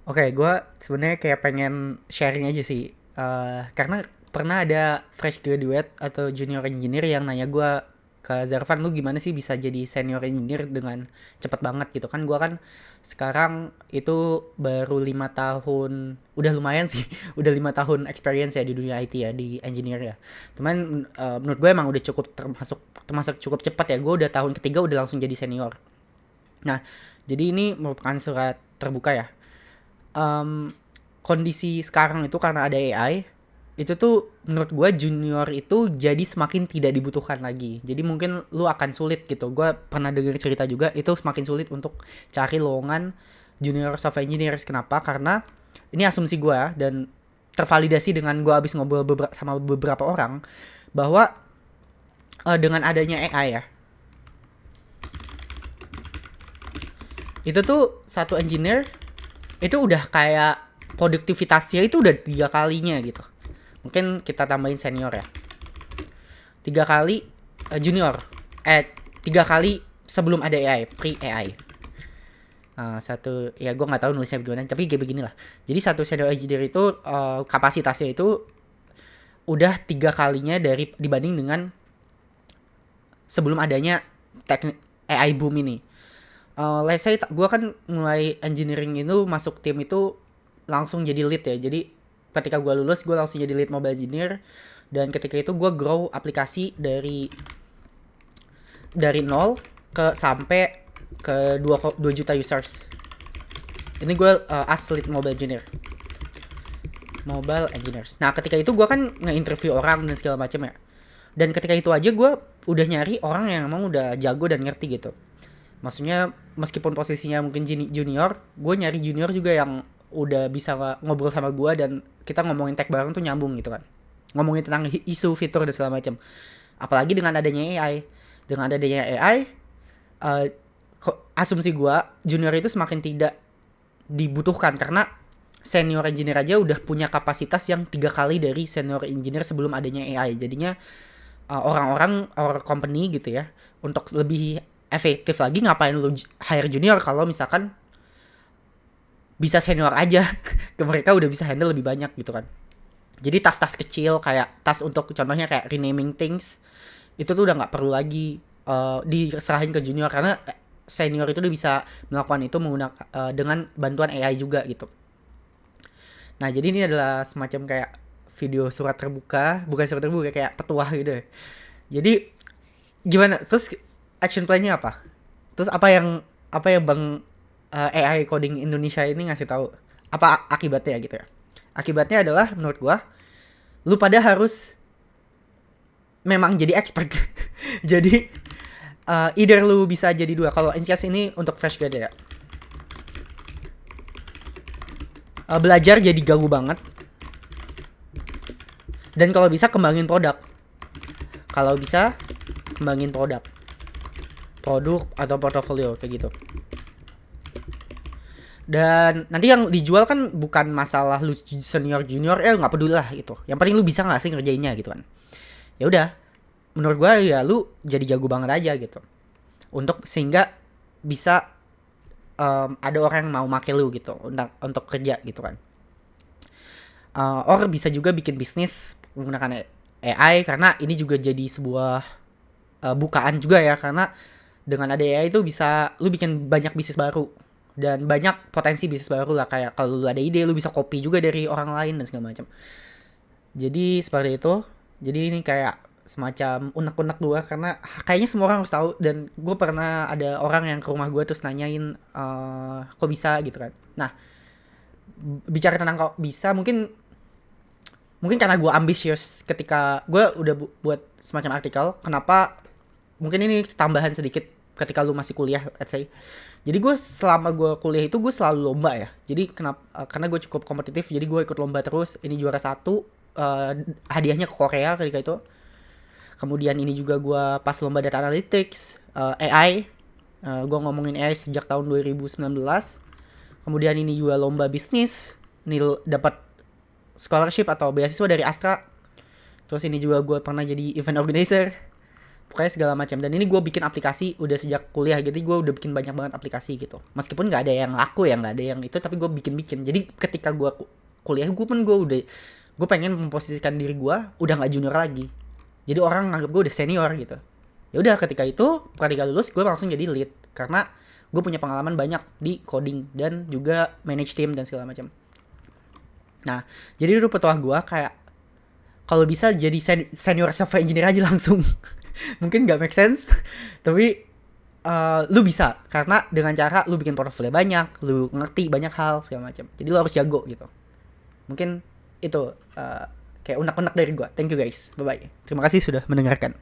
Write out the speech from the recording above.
Oke, gue sebenarnya kayak pengen sharing aja sih. Karena pernah ada fresh graduate atau junior engineer yang nanya gue, ke Zarvan, lu gimana sih bisa jadi senior engineer dengan cepet banget gitu kan? Gue kan sekarang itu baru 5 tahun, udah lumayan sih, udah 5 tahun experience ya di dunia IT ya, di engineer ya. Cuman menurut gue emang udah cukup termasuk termasuk cukup cepat ya. Gue udah tahun ketiga udah langsung jadi senior. Nah, jadi ini merupakan surat terbuka ya. em, Kondisi sekarang itu karena ada AI, itu tuh menurut gue junior itu jadi semakin tidak dibutuhkan lagi. Jadi mungkin lu akan sulit gitu. Gue pernah dengar cerita juga itu semakin sulit untuk cari lowongan junior software engineers. Kenapa? Karena ini asumsi gue dan tervalidasi dengan gue abis ngobrol sama beberapa orang bahwa dengan adanya AI ya, itu tuh satu engineer itu udah kayak produktivitasnya itu udah 3 kalinya gitu. Mungkin kita tambahin senior ya, 3 kali junior, 3 kali sebelum ada AI, pre AI. Satu ya, gue nggak tahu nulisnya gimana, tapi kayak beginilah. Jadi satu senior engineer itu kapasitasnya itu udah 3 kalinya dari dibanding dengan sebelum adanya teknik AI boom ini. Let's say gue kan mulai engineering itu masuk tim itu langsung jadi lead ya. Jadi ketika gue lulus gue langsung jadi lead mobile engineer, dan ketika itu gue grow aplikasi dari nol ke sampai ke 2 juta users. Ini gue as lead mobile engineers. Nah ketika itu gue kan nge-interview orang dan segala macam ya. Dan ketika itu aja gue udah nyari orang yang emang udah jago dan ngerti gitu. Maksudnya meskipun posisinya mungkin junior, gue nyari junior juga yang udah bisa ngobrol sama gue dan kita ngomongin tech bareng tuh nyambung gitu kan. Ngomongin tentang isu, fitur dan segala macam. Apalagi dengan adanya AI. Dengan adanya AI, uh, asumsi gue junior itu semakin tidak dibutuhkan karena senior engineer aja udah punya kapasitas yang 3 kali dari senior engineer sebelum adanya AI. Jadinya orang-orang or company gitu ya, untuk lebih efektif lagi ngapain lu hire junior kalau misalkan bisa senior aja ke mereka udah bisa handle lebih banyak gitu kan. Jadi tas-tas kecil kayak tas untuk contohnya kayak renaming things itu tuh udah nggak perlu lagi diserahin ke junior karena senior itu udah bisa melakukan itu menggunakan dengan bantuan AI juga gitu. Nah jadi ini adalah semacam kayak video surat terbuka, bukan surat terbuka, kayak petuah gitu. Jadi gimana? Terus action plan-nya apa? Terus apa yang Bang AI coding Indonesia ini ngasih tahu? Apa akibatnya gitu ya? Akibatnya adalah menurut gua lu pada harus memang jadi expert. Jadi either lu bisa jadi dua. Kalau Insias ini untuk fresh grad ya. Belajar jadi gagu banget, dan kalau bisa kembangin produk. Kalau bisa kembangin produk atau portofolio kayak gitu. Dan nanti yang dijual kan bukan masalah lu senior junior, nggak peduli lah itu. Yang penting lu bisa nggak sih ngerjainnya gitu kan. Ya udah, menurut gua ya lu jadi jago banget aja gitu. Untuk sehingga bisa ada orang yang mau make lu gitu untuk kerja gitu kan. Or bisa juga bikin bisnis menggunakan AI, karena ini juga jadi sebuah bukaan juga ya, karena dengan ada AI itu bisa lu bikin banyak bisnis baru dan banyak potensi bisnis baru lah. Kayak kalau lu ada ide lu bisa copy juga dari orang lain dan segala macam. Jadi seperti itu. Jadi ini kayak semacam unek-unek gue karena kayaknya semua orang harus tahu, dan gue pernah ada orang yang ke rumah gue terus nanyain kok bisa gitu kan. Nah bicara tentang kok bisa, mungkin mungkin karena gue ambisius ketika gue udah buat semacam artikel. Kenapa? Mungkin ini tambahan sedikit, ketika lu masih kuliah let's say. Jadi gue selama gue kuliah itu gue selalu lomba ya. Jadi kenapa? Karena gue cukup kompetitif, jadi gue ikut lomba terus. Ini juara satu, hadiahnya ke Korea ketika itu. Kemudian ini juga gue pas lomba data analytics, AI. Gue ngomongin AI sejak tahun 2019. Kemudian ini juga lomba bisnis. Ini dapat scholarship atau beasiswa dari Astra. Terus ini juga gue pernah jadi event organizer. pokoknya segala macam. Dan ini gue bikin aplikasi udah sejak kuliah, jadi gue udah bikin banyak banget aplikasi gitu, meskipun nggak ada yang laku ya, nggak ada yang itu, tapi gue bikin. Jadi ketika gue kuliah, gue pengen memposisikan diri gue udah nggak junior lagi, jadi orang nganggap gue udah senior gitu. Ya udah, ketika lulus gue langsung jadi lead, karena gue punya pengalaman banyak di coding dan juga manage team dan segala macam. Nah, jadi dulu petuah gue kayak kalau bisa jadi senior software engineer aja langsung. Mungkin gak make sense, tapi lu bisa, karena dengan cara lu bikin portfolio banyak, lu ngerti banyak hal segala macam, jadi lu harus jago gitu. Mungkin itu kayak unek-unek dari gue. Thank you guys, bye bye, terima kasih sudah mendengarkan.